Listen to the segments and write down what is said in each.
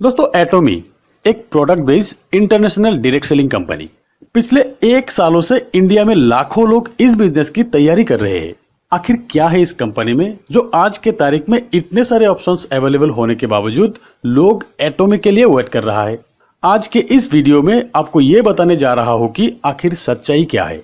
दोस्तों एटोमी एक product based international direct selling company पिछले 1 सालों से इंडिया में लाखों लोग इस बिजनेस की तैयारी कर रहे हैं। आखिर क्या है इस कंपनी में जो आज के तारीख में इतने सारे ऑप्शंस अवेलेबल होने के बावजूद लोग एटोमी के लिए वेट कर रहा है। आज के इस वीडियो में आपको ये बताने जा रहा हूं कि आखिर सच्चाई क्या है।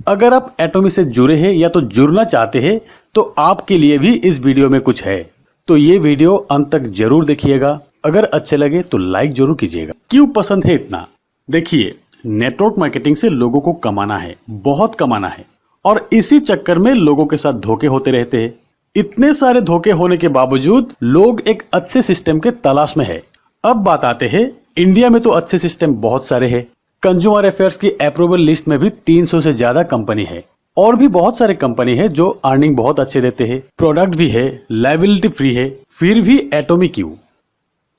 अगर आप एटोमी से जुड़े हैं या तो जुड़ना चाहते हैं तो आपके लिए भी इस वीडियो में कुछ है, तो ये वीडियो अंत तक जरूर देखिएगा। अगर अच्छे लगे तो लाइक जरूर कीजिएगा। क्यों पसंद है इतना? देखिए, नेटवर्क मार्केटिंग से लोगों को कमाना है, बहुत कमाना है, और इसी चक्कर में लोगों के साथ धोखे होते रहते हैं। इतने सारे धोखे होने के बावजूद लोग एक अच्छे सिस्टम के तलाश में है। अब बात आते हैं, इंडिया में तो अच्छे सिस्टम बहुत सारे हैं। कंज्यूमर अफेयर्स की अप्रूवल लिस्ट में भी 300 से ज्यादा कंपनी है, और भी बहुत सारे कंपनी है जो अर्निंग बहुत अच्छे देते हैं, प्रोडक्ट भी है, लायबिलिटी फ्री है, फिर भी एटोमी क्यों?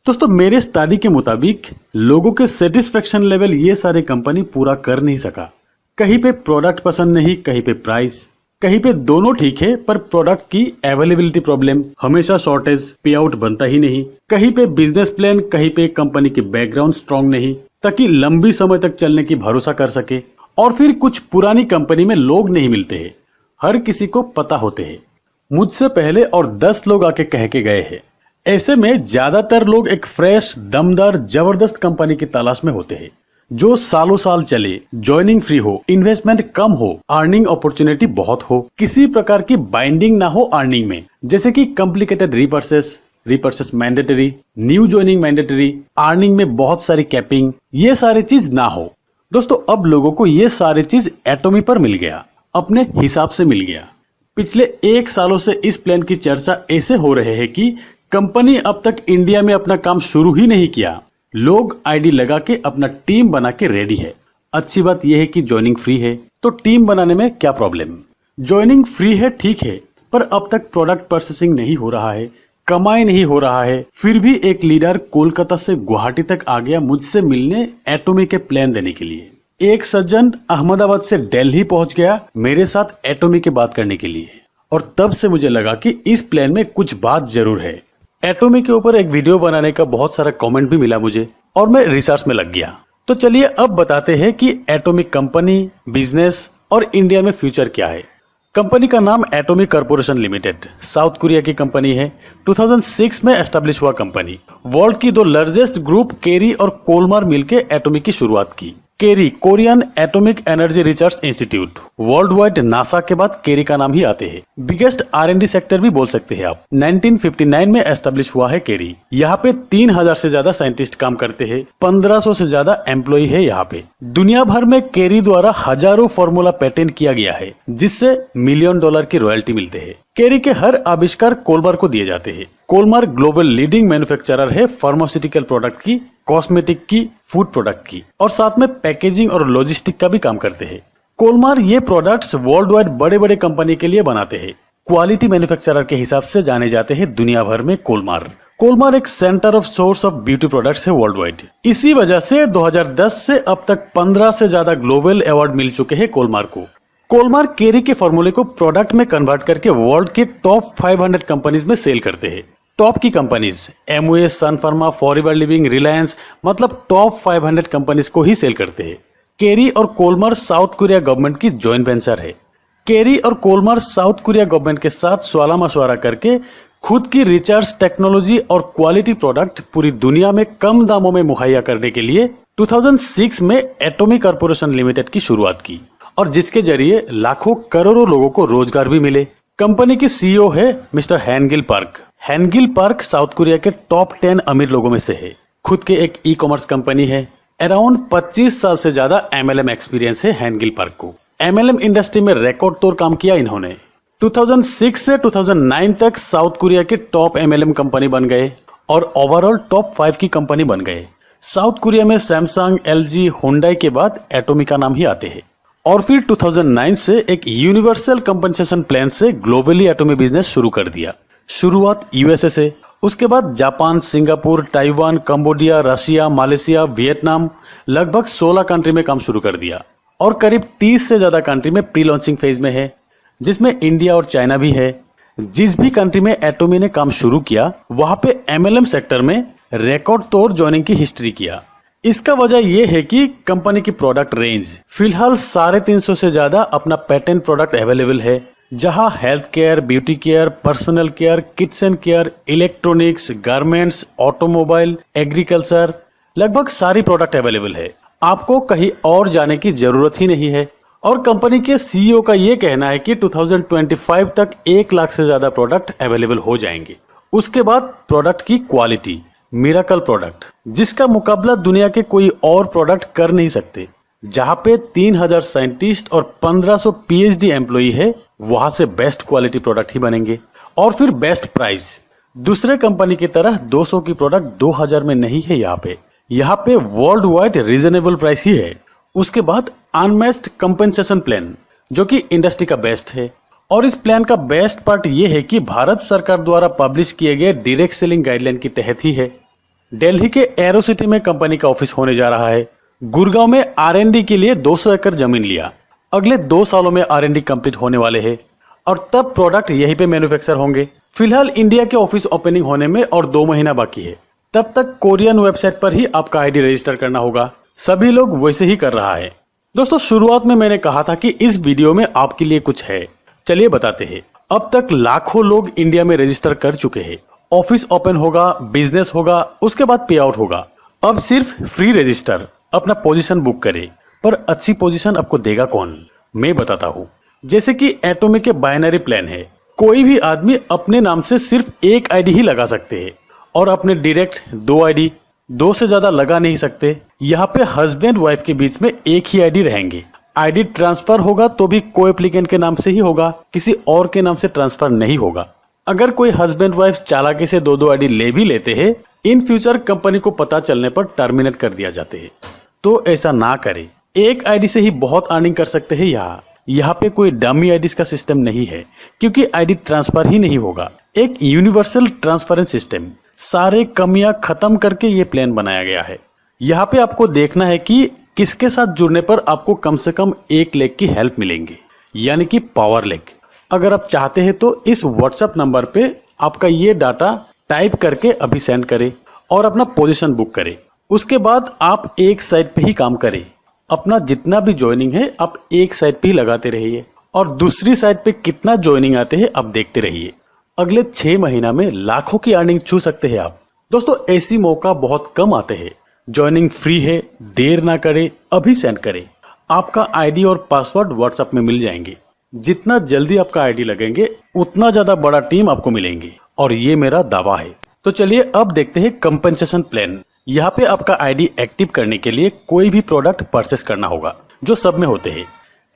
दोस्तों, मेरे स्टडी के मुताबिक लोगों के सेटिस्फेक्शन लेवल ये सारे कंपनी पूरा कर नहीं सका। कहीं पे प्रोडक्ट पसंद नहीं, कहीं पे प्राइस, कहीं पे दोनों ठीक है पर प्रोडक्ट की अवेलेबिलिटी प्रॉब्लम, हमेशा शॉर्टेज, पे आउट बनता ही नहीं, कहीं पे बिजनेस प्लान, कहीं पे कंपनी की बैकग्राउंड स्ट्रांग नहीं ताकि लंबी समय तक चलने की भरोसा कर सके, और फिर कुछ पुरानी कंपनी में लोग नहीं मिलते हैं। हर किसी को पता होते हैं, मुझसे पहले और 10 लोग आके कह के गए हैं। ऐसे में ज्यादातर लोग एक फ्रेश, दमदार, जबरदस्त कंपनी की तलाश में होते हैं जो सालों साल चले, ज्वाइनिंग फ्री हो, इन्वेस्टमेंट कम हो, अर्निंग अपॉर्चुनिटी बहुत हो, किसी प्रकार की बाइंडिंग ना हो अर्निंग में, जैसे कि complicated repurchase mandatory, new joining mandatory, earning में बहुत सारी कैपिंग, ये सारी चीज ना हो। दोस्तों, अब लोगों को ये सारी चीज एटोमी पर मिल गया, अपने हिसाब से मिल गया। पिछले 1 सालों से इस प्लान की चर्चा ऐसे हो रहे हैं कि कंपनी अब तक इंडिया में अपना काम शुरू ही नहीं किया। लोग आईडी लगा के अपना टीम बना के रेडी है। अच्छी बात यह है कि ज्वाइनिंग फ्री है, तो टीम बनाने में क्या प्रॉब्लम? ज्वाइनिंग फ्री है, ठीक है, पर अब तक प्रोडक्ट प्रोसेसिंग नहीं हो रहा है, कमाई नहीं हो रहा है। फिर भी एक लीडर कोलकाता से गुवाहाटी तक आ गया मुझसे मिलने, एटोमी के प्लान देने के लिए। एक सज्जन अहमदाबाद से दिल्ली पहुंच गया मेरे साथ एटोमी की बात करने के लिए, और तब से मुझे लगा कि इस प्लान में कुछ बात जरूर है। एटोमी के ऊपर एक वीडियो बनाने का बहुत सारा कमेंट भी मिला मुझे, और मैं रिसर्च में लग गया। तो चलिए अब बताते हैं कि एटोमी कंपनी, बिजनेस और इंडिया में फ्यूचर क्या है। कंपनी का नाम Atomy corporation limited, south Korea की कंपनी है। 2006 में एस्टेब्लिश हुआ कंपनी। वर्ल्ड की 2 लार्जेस्ट ग्रुप केरी और कोलमार मिलकर एटोमी की शुरुआत की। KAERI, Korean atomic energy research institute, world wide NASA के बाद केरी का नाम ही आते हैं। बिगेस्ट R&D सेक्टर भी बोल सकते हैं आप। 1959 में एस्टेब्लिश हुआ है केरी। यहाँ पे 3000 से ज्यादा साइंटिस्ट काम करते हैं, 1500 से ज्यादा एम्प्लॉय है यहाँ पे। दुनिया भर में केरी द्वारा हजारों फॉर्मूला पेटेंट किया गया है, जिससे $1 मिलियन की रॉयल्टी मिलते हैं। केरी के हर आविष्कार कोलमार को दिए जाते हैं। कोलमार ग्लोबल लीडिंग मैन्युफैक्चरर है फार्मास्यूटिकल प्रोडक्ट की, कॉस्मेटिक की, फूड प्रोडक्ट की, और साथ में पैकेजिंग और लॉजिस्टिक का भी काम करते हैं। कोलमार ये प्रोडक्ट्स वर्ल्ड वाइड बड़े बड़े कंपनी के लिए बनाते हैं। क्वालिटी मैन्युफैक्चरर के हिसाब से जाने जाते हैं दुनिया भर में कोलमार एक centre of source of beauty products है वर्ल्ड वाइड। इसी वजह से 2010 से अब तक 15 से ज्यादा ग्लोबल अवार्ड मिल चुके हैं कोलमार को। कोलमार केरी के फॉर्मूले को प्रोडक्ट में कन्वर्ट करके वर्ल्ड के टॉप 500 कंपनीज में सेल करते हैं। टॉप की कंपनीज एमवे, सन फार्मा, फॉरएवर लिविंग, रिलायंस, मतलब टॉप 500 कंपनीज को ही सेल करते हैं। केरी और कोलमार साउथ कोरिया गवर्नमेंट की जॉइंट वेंचर है। केरी और कोलमार साउथ कोरिया गवर्नमेंट के साथ सलाह मशवरा करके खुद की रिसर्च, टेक्नोलॉजी और क्वालिटी प्रोडक्ट पूरी दुनिया में कम दामों में मुहैया करने के लिए 2006 में एटोमी कॉर्पोरेशन लिमिटेड की शुरुआत की, और जिसके जरिए लाखों करोड़ों लोगों को रोजगार भी मिले। कंपनी की CEO है mister Hangil Park. Hangil Park south Korea के टॉप 10 अमीर लोगों में से है। खुद के एक ई-कॉमर्स कंपनी है। अराउंड 25 साल से ज्यादा MLM एक्सपीरियंस है हैनगिल पार्क को। MLM इंडस्ट्री में रिकॉर्ड तोड़ काम किया इन्होंने। 2006 से 2009 तक साउथ कोरिया के टॉप MLM कंपनी बन गए और ओवरऑल टॉप 5 की कंपनी बन गए। साउथ कोरिया में सैमसंग, LG, हुंडई के बाद एटोमी का नाम ही आते हैं। और फिर 2009 से एक यूनिवर्सल कंपनसेशन प्लान से ग्लोबली एटोमी बिजनेस शुरू कर दिया। शुरुआत USA से, उसके बाद Japan, Singapore, Taiwan, Cambodia, Russia, Malaysia, Vietnam, लगभग 16 कंट्री में काम शुरू कर दिया, और करीब 30 से ज्यादा कंट्री में प्री लॉन्चिंग फेज में है, जिसमें इंडिया और चाइना भी है। जिस भी कंट्री में एटोमी ने काम शुरू किया, वहां पे MLM सेक्टर में रिकॉर्ड तोड़ ज्वाइनिंग की हिस्ट्री किया। इसका वजह यह है कि कंपनी की प्रोडक्ट रेंज फिलहाल 350 से ज्यादा अपना पेटेंट प्रोडक्ट अवेलेबल है, जहां health care, beauty care, personal care, kitchen care, electronics, garments, automobile, agriculture, लगभग सारी प्रोडक्ट अवेलेबल है। आपको कहीं और जाने की जरूरत ही नहीं है। और कंपनी के सीईओ का यह कहना है कि 2025 तक 1 लाख से ज्यादा प्रोडक्ट अवेलेबल हो जाएंगे। उसके बाद प्रोडक्ट की क्वालिटी, मिरेकल प्रोडक्ट, जिसका मुकाबला दुनिया के कोई और प्रोडक्ट कर नहीं सकते। जहां पे 3000 साइंटिस्ट और 1500 पीएचडी एम्प्लॉई है, वहां से बेस्ट क्वालिटी प्रोडक्ट ही बनेंगे। और फिर बेस्ट प्राइस, दूसरे कंपनी की तरह 200 की प्रोडक्ट 2000 में नहीं है। यहाँ पे वर्ल्ड वाइड रीजनेबल प्राइस ही है। उसके बाद अनमैच्ड कंपेंसेशन प्लान, जो कि इंडस्ट्री का बेस्ट है। और इस प्लान का बेस्ट पार्ट ये है कि भारत सरकार द्वारा पब्लिश किए गए डायरेक्ट सेलिंग गाइडलाइन के तहत ही है। दिल्ली के एरो सिटी में कंपनी का ऑफिस होने जा रहा है। गुड़गांव में R&D के लिए 200 एकड़ जमीन लिया। अगले 2 सालों में R&D कंप्लीट होने वाले हैं और तब प्रोडक्ट यहीं पे मैन्युफैक्चर होंगे। फिलहाल इंडिया के ऑफिस ओपनिंग होने में और 2 महीना बाकी है। तब तक कोरियन वेबसाइट पर ही आपका आईडी रजिस्टर करना होगा। सभी लोग वैसे ही कर रहा है। दोस्तों, शुरुआत में मैंने कहा था कि इस वीडियो में आपके लिए कुछ है। चलिए बताते हैं। अब तक लाखों लोग इंडिया में रजिस्टर कर चुके हैं। ऑफिस ओपन होगा, बिजनेस होगा, उसके बाद पे आउट होगा। अब सिर्फ फ्री रजिस्टर, अपना पोजीशन बुक करें। पर अच्छी पोजीशन आपको देगा कौन, मैं बताता हूँ। जैसे कि एटॉमिक के बाइनरी प्लान है। कोई भी आदमी अपने नाम से सिर्फ एक आईडी ही लगा सकते हैं और अपने डायरेक्ट 2 आईडी, 2 से ज्यादा लगा नहीं सकते। यहाँ पे हस्बैंड वाइफ के बीच में एक ही आईडी रहेंगे। आईडी ट्रांसफर होगा तो भी को एप्लीकेंट के नाम से ही होगा, किसी और के नाम से ट्रांसफर नहीं होगा। अगर कोई हस्बैंड वाइफ चालाकी से 2-2 आईडी ले भी लेते हैं, इन फ्यूचर कंपनी को पता चलने पर टर्मिनेट कर दिया जाते हैं। तो ऐसा ना करें। एक आईडी से ही बहुत अर्निंग कर सकते हैं। यहाँ पे कोई डमी आईडी का सिस्टम नहीं है, क्योंकि आईडी ट्रांसफर ही नहीं होगा। एक यूनिवर्सल ट्रांसफरेंस सिस्टम, सारे कमियां खत्म करके ये प्लान बनाया गया है। यहाँ पे आपको देखना है कि किसके साथ जुड़ने पर आपको कम से कम 1 लेग की हेल्प मिलेंगे, यानी कि पावर लेग। अगर आप चाहते हैं तो इस व्हाट्सएप नंबर पे आपका ये डाटा टाइप करके अभी सेंड करें और अपना पोजीशन बुक करें। उसके बाद आप एक साइड पे ही काम करें। अपना जितना भी ज्वाइनिंग है आप एक साइड पे ही लगाते रहिए और दूसरी साइड पे कितना ज्वाइनिंग आते हैं आप देखते रहिए। अगले 6 महीना में लाखों की अर्निंग छू सकते हैं आप। दोस्तों, ऐसी मौका बहुत कम आते हैं। ज्वाइनिंग फ्री है, देर ना करें, अभी सेंड करें। आपका आईडी और पासवर्ड व्हाट्सएप में मिल जाएंगे। जितना जल्दी आपका आईडी लगेंगे उतना ज्यादा बड़ा टीम आपको मिलेंगे, और ये मेरा दावा है। तो चलिए अब देखते हैं कंपेंसेशन प्लान। यहाँ पे आपका आईडी एक्टिव करने के लिए कोई भी प्रोडक्ट परचेस करना होगा, जो सब में होते हैं।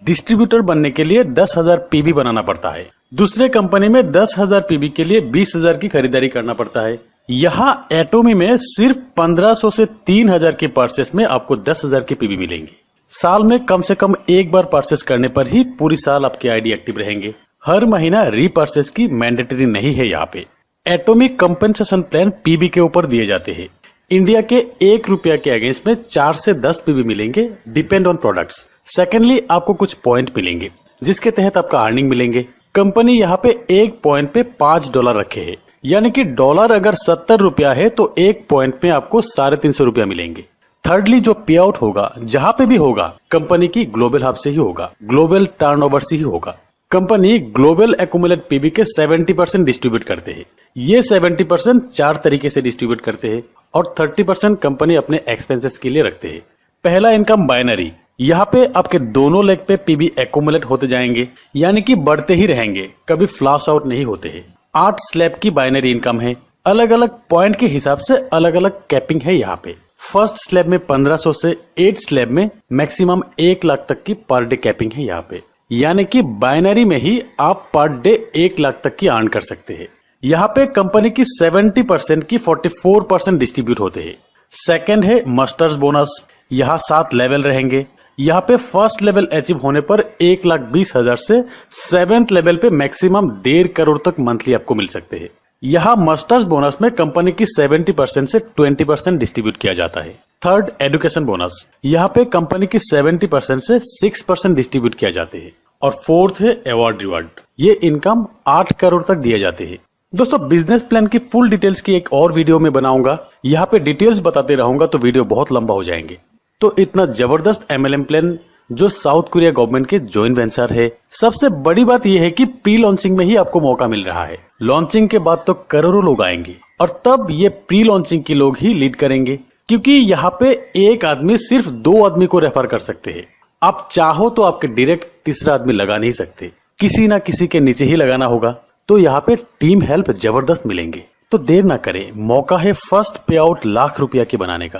डिस्ट्रीब्यूटर बनने के लिए 10,000 पीबी बनाना पड़ता है। दूसरे कंपनी में 10,000 पीबी के लिए 20,000 की खरीदारी करना पड़ता है। यहाँ एटोमी में सिर्फ 1500 से 3000 के परचेस में आपको 10,000 के पीबी मिलेंगे। साल में कम से कम एक बार परचेस करने पर ही पूरी साल आपके आईडी एक्टिव रहेंगे। हर महीना रीपर्चेस की मैंडेटरी नहीं है। यहाँ पे एटॉमिक कंपेंसेशन प्लान पीबी के ऊपर दिए जाते हैं। इंडिया के 1 रुपया के अगेंस्ट में 4 से 10 पीबी मिलेंगे, डिपेंड ऑन प्रोडक्ट्स। सेकेंडली, आपको कुछ पॉइंट मिलेंगे जिसके तहत आपका अर्निंग मिलेंगे। कंपनी यहाँ पे 1 पॉइंट पे $5 रखे है, यानी कि डॉलर अगर 70 रुपया है तो 1 पॉइंट में आपको 350 रुपया मिलेंगे। थर्डली, जो पे आउट होगा जहां पे भी होगा, कंपनी की ग्लोबल हब से ही होगा, ग्लोबल टर्नओवर से ही होगा। कंपनी ग्लोबल एक्यूमुलेट पीबी के 70% डिस्ट्रीब्यूट करते हैं। ये 70% 4 तरीके से डिस्ट्रीब्यूट करते हैं और 30% कंपनी अपने एक्सपेंसेस के लिए रखते हैं। पहला इनकम बाइनरी, यहाँ पे आपके दोनों लेग पे पीबी एक्यूमुलेट होते जाएंगे, यानी कि बढ़ते ही रहेंगे, कभी फ्लैश आउट नहीं होते हैं। 8 स्लैब की बाइनरी इनकम है। अलग अलग पॉइंट के हिसाब से अलग अलग कैपिंग है। यहाँ पे फर्स्ट स्लैब में 1500 से 8 स्लैब में मैक्सिमम 1 लाख तक की पर डे कैपिंग है यहाँ पे, यानी कि बाइनरी में ही आप पर डे 1 लाख तक की अर्न कर सकते हैं। यहाँ पे कंपनी की 70% की 44% डिस्ट्रीब्यूट होते हैं। सेकंड है मास्टर्स बोनस, यहाँ 7 लेवल रहेंगे। यहाँ पे फर्स्ट लेवल अचीव होने पर 1,20,000 से 7th लेवल पे मैक्सिमम 1.5 करोड़ तक मंथली आपको मिल सकते हैं। यहाँ मास्टर्स बोनस में कंपनी की 70% से 20% डिस्ट्रीब्यूट किया जाता है। थर्ड, एजुकेशन बोनस, यहाँ पे कंपनी की 70% से 6% डिस्ट्रीब्यूट किया जाते हैं। और फोर्थ है अवार्ड रिवार्ड, ये इनकम 8 करोड़ तक दिए जाते हैं। दोस्तों बिजनेस प्लान की फुल डिटेल्स की एक और वीडियो में बनाऊंगा। यहाँ पे डिटेल्स बताते रहूंगा तो वीडियो बहुत लंबा हो जाएंगे। तो इतना जबरदस्त MLM प्लान जो साउथ कोरिया गवर्नमेंट के जॉइंट वेंचर है। सबसे बड़ी बात यह है कि प्री लॉन्चिंग में ही आपको मौका मिल रहा है। लॉन्चिंग के बाद तो करोड़ों लोग आएंगे और तब ये प्री लॉन्चिंग के लोग ही लीड करेंगे, क्योंकि यहाँ पे एक आदमी सिर्फ 2 आदमी को रेफर कर सकते हैं। आप चाहो तो आपके डायरेक्ट तीसरा आदमी लगा नहीं सकते, किसी ना किसी के नीचे ही लगाना होगा। तो यहाँ पे टीम हेल्प जबरदस्त मिलेंगे। तो देर ना करें, मौका है फर्स्ट पे आउट लाख रुपया के बनाने का।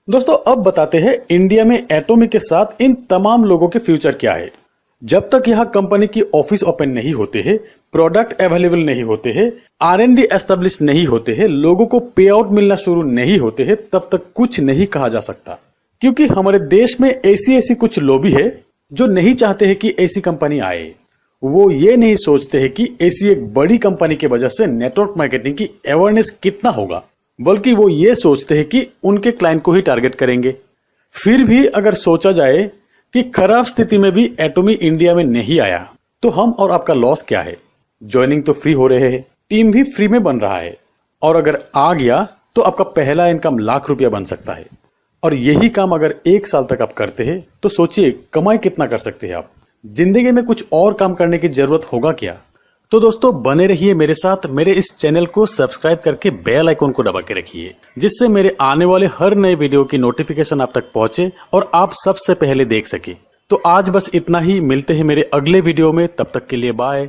दोस्तों अब बताते हैं इंडिया में एटॉमी के साथ इन तमाम लोगों के फ्यूचर क्या है। जब तक यहाँ कंपनी की ऑफिस ओपन नहीं होते हैं, प्रोडक्ट अवेलेबल नहीं होते हैं, R&D एस्टेब्लिश नहीं होते हैं, लोगों को पे आउट मिलना शुरू नहीं होते हैं, तब तक कुछ नहीं कहा जा सकता। क्योंकि हमारे देश में ऐसी कुछ लॉबी है जो नहीं चाहते हैं कि ऐसी कंपनी आए। वो ये नहीं सोचते हैं कि ऐसी एक बड़ी कंपनी की वजह से नेटवर्क मार्केटिंग की अवेयरनेस कितना होगा, बल्कि वो ये सोचते हैं कि उनके क्लाइंट को ही टारगेट करेंगे। फिर भी अगर सोचा जाए कि खराब स्थिति में भी एटॉमी इंडिया में नहीं आया तो हम और आपका लॉस क्या है। ज्वाइनिंग तो फ्री हो रहे हैं, टीम भी फ्री में बन रहा है, और अगर आ गया तो आपका पहला इनकम लाख रुपया बन सकता है। और यही काम अगर 1 साल तक आप करते हैं तो सोचिए कमाई कितना कर सकते हैं आप। जिंदगी में कुछ और काम करने की जरूरत होगा क्या। तो दोस्तों बने रहिए मेरे साथ। मेरे इस चैनल को सब्सक्राइब करके बेल आइकन को दबा के रखिए, जिससे मेरे आने वाले हर नए वीडियो की नोटिफिकेशन आप तक पहुंचे और आप सबसे पहले देख सके। तो आज बस इतना ही, मिलते हैं मेरे अगले वीडियो में। तब तक के लिए बाय।